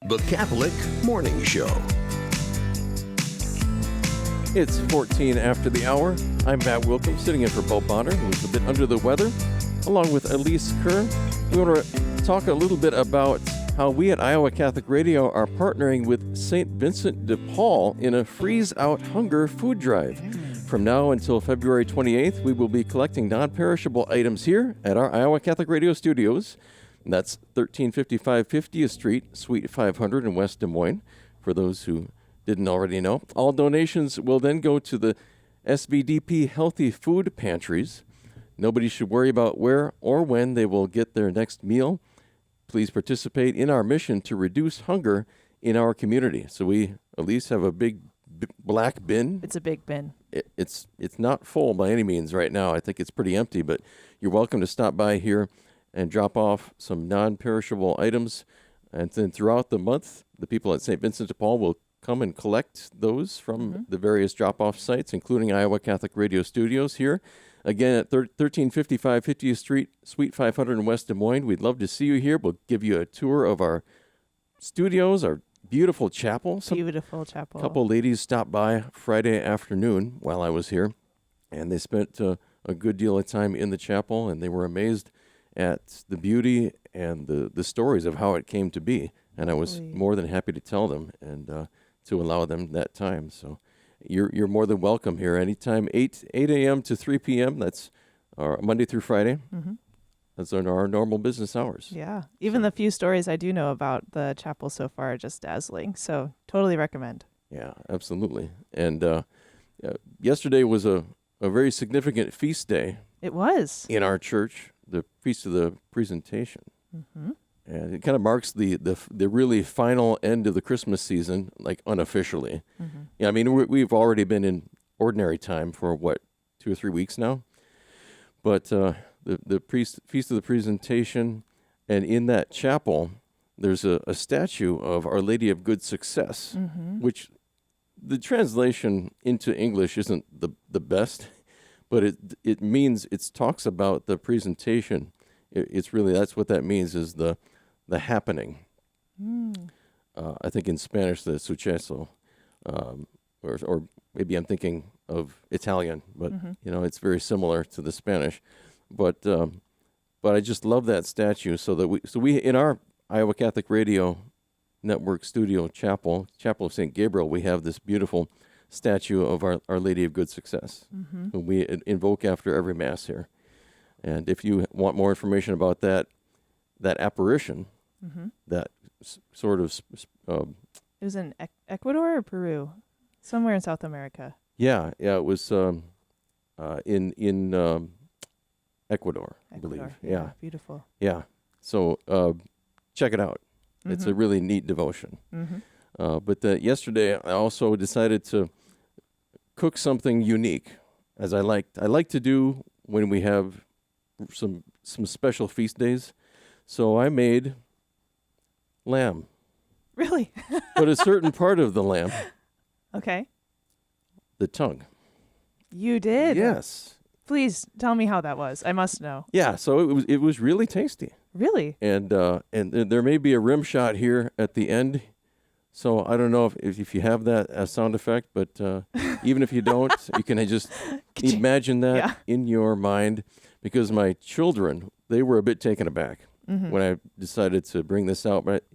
The Catholic Morning Show. It's 14 after the hour. I'm Matt Willkom, sitting in for Bo Bonner, who's a bit under the weather, along with Elise Kerr. We want to talk a little bit about how we at Iowa Catholic Radio are partnering with St. Vincent de Paul in a freeze-out hunger food drive. From now until February 28th, we will be collecting non-perishable items here at our Iowa Catholic Radio studios. And that's 1355 50th Street, Suite 500 in West Des Moines, for those who didn't already know. All donations will then go to the SVDP Healthy Food Pantries. Nobody should worry about where or when they will get their next meal. Please participate in our mission to reduce hunger in our community. So we at least have a big black bin. It's a big bin. It's not full by any means right now. I think it's pretty empty, but you're welcome to stop by here and drop off some non-perishable items. And then throughout the month, the people at St. Vincent de Paul will come and collect those from the various drop-off sites, including Iowa Catholic Radio Studios here. Again, at 1355 50th Street, Suite 500 in West Des Moines. We'd love to see you here. We'll give you a tour of our studios, our beautiful chapel. Beautiful chapel. A couple ladies stopped by Friday afternoon while I was here, and they spent a good deal of time in the chapel, and they were amazed at the beauty and the stories of how it came to be. And I was more than happy to tell them and to allow them that time. So you're more than welcome here anytime, 8 a.m. to 3 p.m. That's our Monday through Friday. Mm-hmm. That's our normal business hours. Yeah. Even the few stories I do know about the chapel so far are just dazzling. So totally recommend. Yeah, absolutely. And yesterday was a very significant feast day. It was. In our church, the Feast of the Presentation. Mm-hmm. And it kind of marks the really final end of the Christmas season, like unofficially. Mm-hmm. Yeah, I mean, we've already been in ordinary time for, 2 or 3 weeks now? But the Feast of the Presentation, and in that chapel, there's a statue of Our Lady of Good Success, which the translation into English isn't the best, but it means, it talks about the presentation. It's really, that's what that means, is the happening. I think in Spanish, the suceso, or maybe I'm thinking of Italian, but it's very similar to the Spanish. But I just love that statue. So we in our Iowa Catholic Radio Network studio chapel of St. Gabriel, we have this beautiful statue of Our Lady of Good Success, who we invoke after every Mass here. And if you want more information about that apparition, that sort of... it was in Ecuador or Peru? Somewhere in South America. Yeah, it was in Ecuador, I believe. Yeah. Beautiful. Yeah. So check it out. It's a really neat devotion. But yesterday, I also decided to cook something unique, as I like to do when we have some special feast days. So I made lamb. Really? But a certain part of the lamb. Okay. The tongue. You did? Yes. Please tell me how that was. I must know. Yeah, so it was really tasty. Really? And there may be a rim shot here at the end. So I don't know if you have that as sound effect, but even if you don't, you can just imagine that in your mind, because my children, they were a bit taken aback when I decided to bring this out. But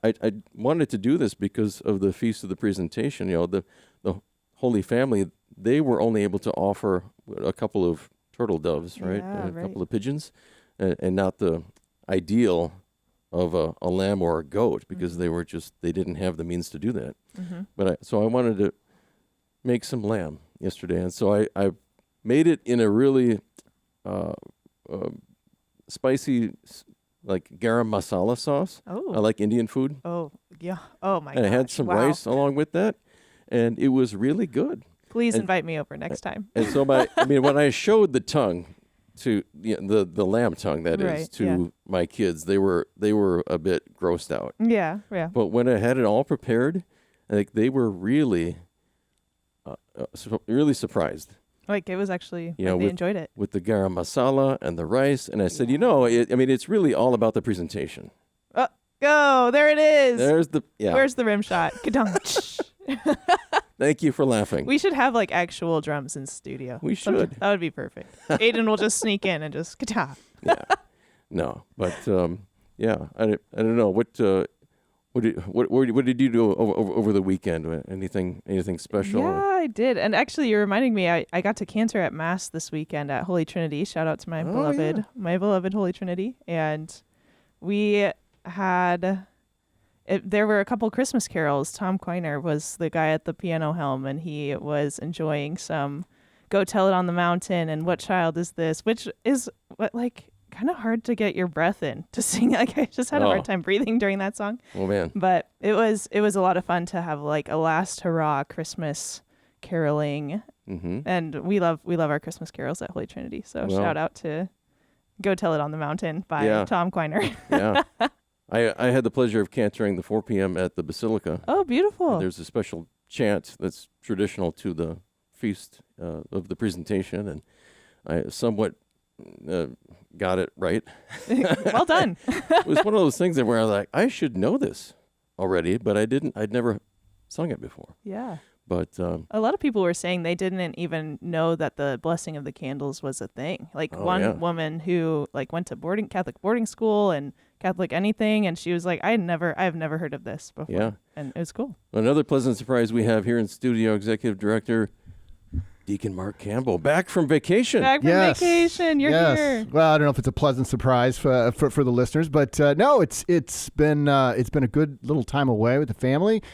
I wanted to do this because of the Feast of the Presentation. The Holy Family, they were only able to offer a couple of turtle doves, right? Yeah, a couple of pigeons, and not the ideal of a lamb or a goat, because they didn't have the means to do that. But so I wanted to make some lamb yesterday, and so I made it in a really spicy, like garam masala sauce. Oh. I like Indian food. Oh, yeah. Oh, my God. And I had some rice along with that, and it was really good. Please invite me over next time. And so when I showed the tongue to the lamb tongue, that is, to my kids, they were a bit grossed out. Yeah. But when I had it all prepared, I think they were really surprised. Like, it was actually, they enjoyed it. With the garam masala and the rice. And I said, it's really all about the presentation. go. There it is. There's the Where's the rim shot? Ka-dunk. Thank you for laughing. We should have like actual drums in studio. We should. That would be perfect. Ayden will just sneak in and just ka-ta. Yeah. No, but yeah, I don't know what did you do over the weekend? Anything special? Yeah, I did. And actually, you're reminding me. I got to cantor at Mass this weekend at Holy Trinity. Shout out to my beloved Holy Trinity. And we had. There were a couple Christmas carols. Tom Quiner was the guy at the piano helm, and he was enjoying some "Go Tell It on the Mountain" and "What Child Is This," which is kind of hard to get your breath in to sing. Like I just had a hard time breathing during that song. Oh man! But it was a lot of fun to have like a last hurrah Christmas caroling, and we love our Christmas carols at Holy Trinity. So shout out to "Go Tell It on the Mountain" by Tom Quiner. Yeah. I had the pleasure of cantoring the 4 p.m. at the Basilica. Oh, beautiful. And there's a special chant that's traditional to the feast of the presentation, and I somewhat got it right. Well done. It was one of those things where I was like, I should know this already, but I didn't. I'd never sung it before. Yeah. But a lot of people were saying they didn't even know that the blessing of the candles was a thing. Like one woman who like went to Catholic boarding school and Catholic anything, and she was like, I've never heard of this before. Yeah. And it was cool. Another pleasant surprise we have here in studio, Executive Director Deacon Mark Campbell, back from vacation. Vacation. You're here. Well, I don't know if it's a pleasant surprise for the listeners, but no, it's been a good little time away with the family.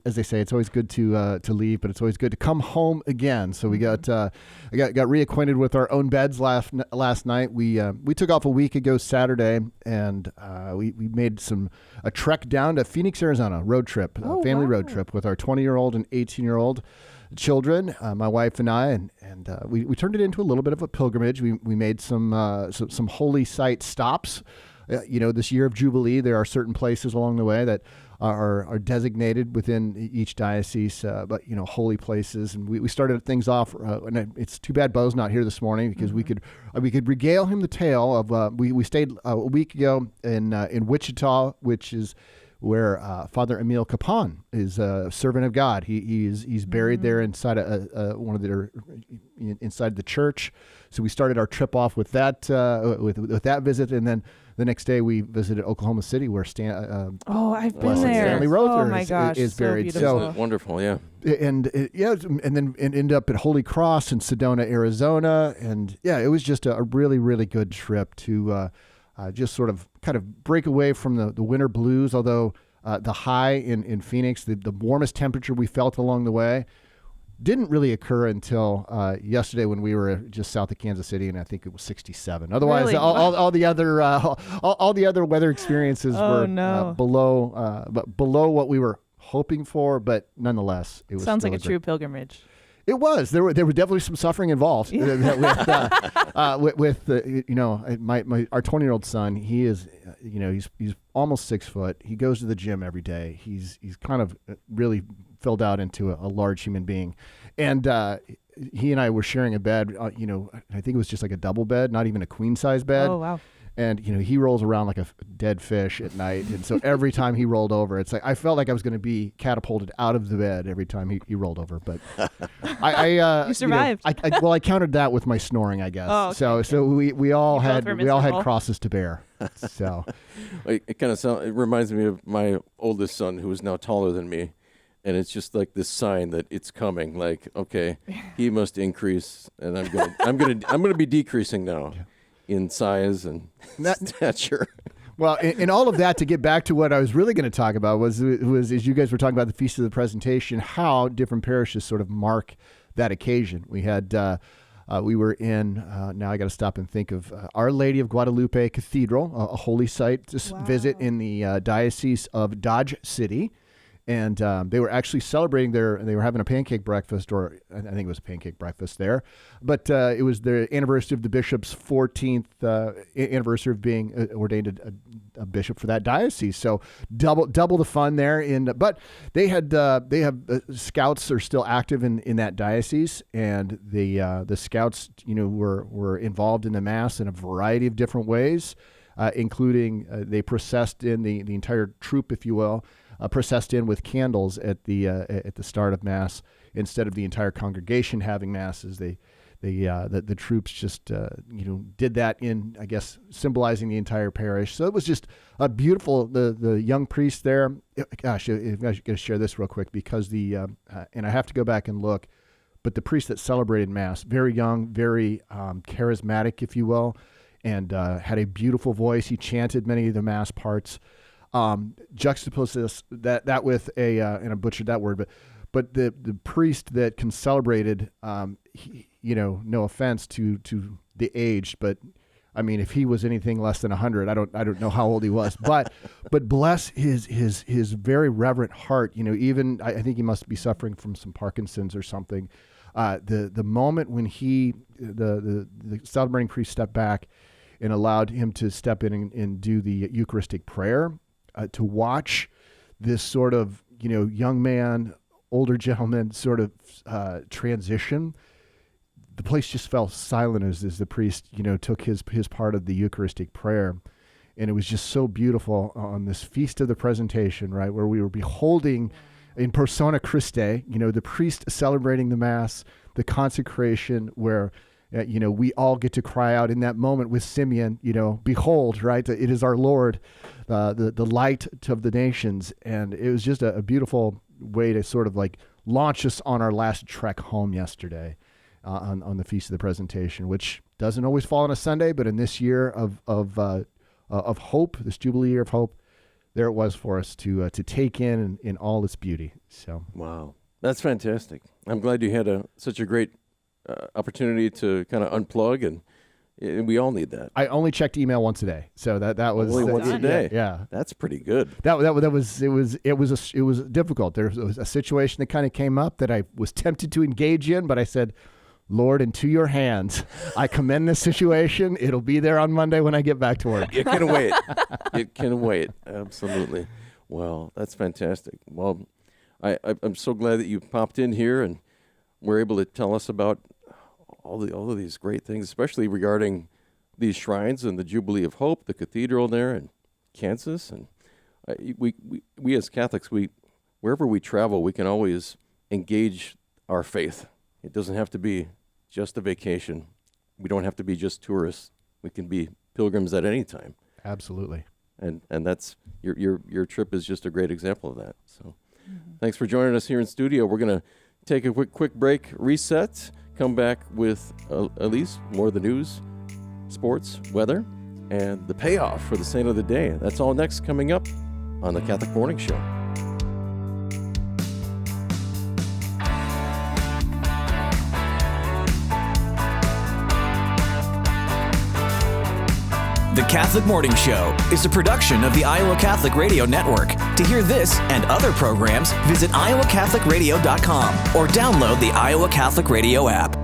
As they say, it's always good to leave, but it's always good to come home again. So we got reacquainted with our own beds last night. We took off a week ago Saturday, and we made a trek down to Phoenix, Arizona, road trip, family road trip with our 20-year-old and 18-year-old children, my wife and I, and we turned it into a little bit of a pilgrimage. We made some holy site stops. This year of Jubilee, there are certain places along the way that are designated within each diocese, but holy places. And we started things off. And it's too bad Bo's not here this morning because we could regale him the tale of we stayed a week ago in Wichita, which is where Father Emil Capon is a servant of God. He's buried there inside inside the church. So we started our trip off with that with that visit, and then the next day we visited Oklahoma City, where I've been there. Stanley Rother is buried. So wonderful, yeah. And then ended up at Holy Cross in Sedona, Arizona, and it was just a really, really good trip to. Just sort of kind of break away from the winter blues, although the high in Phoenix, the warmest temperature we felt along the way, didn't really occur until yesterday when we were just south of Kansas City, and I think it was 67. Otherwise, really? all the other weather experiences were below what we were hoping for, but nonetheless, it was sounds like a true pilgrimage. It was. There were definitely some suffering involved with our 20-year-old son. He is, he's almost 6 foot. He goes to the gym every day. He's kind of really filled out into a large human being, and he and I were sharing a bed. I think it was just like a double bed, not even a queen size bed. Oh wow. And, he rolls around like a dead fish at night. And so every time he rolled over, it's like I felt like I was going to be catapulted out of the bed every time he rolled over. But you survived. I countered that with my snoring, I guess. Oh, okay. So we all had crosses to bear. So it reminds me of my oldest son, who is now taller than me. And it's just like this sign that it's coming. Like, okay, he must increase, and I'm going to be decreasing now. Yeah. In size and stature. Well, in all of that, to get back to what I was really going to talk about was as you guys were talking about the Feast of the Presentation, how different parishes sort of mark that occasion. We had, we were in, now I got to stop and think of Our Lady of Guadalupe Cathedral, a holy site to visit in the Diocese of Dodge City. And they were actually celebrating they were having a pancake breakfast, or I think it was a pancake breakfast there. But it was the anniversary of the bishop's 14th anniversary of being ordained a bishop for that diocese. So double the fun there. But they have scouts are still active in that diocese, and the scouts were involved in the mass in a variety of different ways. including they processed in the entire troop, if you will, processed in with candles at the start of Mass instead of the entire congregation having masses. The troops just did that in, I guess, symbolizing the entire parish. So it was just a beautiful. The young priest there. Gosh, I'm going to share this real quick because and I have to go back and look, but the priest that celebrated Mass, very young, very charismatic, if you will, and had a beautiful voice. He chanted many of the Mass parts. Juxtapose that with and I butchered that word, but the priest that celebrated, no offense to the aged, but I mean, if he was anything less than 100, I don't know how old he was, but bless his very reverent heart. Even I think he must be suffering from some Parkinson's or something. The moment when the celebrating priest stepped back and allowed him to step in and do the Eucharistic prayer, to watch this sort of young man, older gentleman sort of transition, the place just fell silent as the priest, took his part of the Eucharistic prayer. And it was just so beautiful on this Feast of the Presentation, right, where we were beholding in persona Christe, the priest celebrating the Mass, the consecration where, we all get to cry out in that moment with Simeon, behold, right, it is our Lord, the light of the nations. And it was just a beautiful way to sort of like launch us on our last trek home yesterday. On the Feast of the Presentation, which doesn't always fall on a Sunday, but in this year of hope, this Jubilee year of hope, there it was for us to take in all its beauty. So wow, that's fantastic. I'm glad you had such a great opportunity to kind of unplug, and we all need that. I only checked email once a day, so that was only once a day. Yeah, that's pretty good. That was difficult. There was a situation that kind of came up that I was tempted to engage in, but I said, Lord, into your hands, I commend this situation. It'll be there on Monday when I get back to work. It can wait. It can wait. Absolutely. Well, that's fantastic. Well, I'm so glad that you popped in here and were able to tell us about all of these great things, especially regarding these shrines and the Jubilee of Hope, the cathedral there in Kansas. And we as Catholics, wherever we travel, we can always engage our faith. It doesn't have to be just a vacation. We don't have to be just tourists. We can be pilgrims at any time. Absolutely. And that's your trip is just a great example of that. So thanks for joining us here in studio. We're going to take a quick break, reset, come back with Elise, more of the news, sports, weather, and the payoff for the saint of the day. That's all next coming up on the Catholic Morning Show. The Catholic Morning Show is a production of the Iowa Catholic Radio Network. To hear this and other programs, visit iowacatholicradio.com or download the Iowa Catholic Radio app.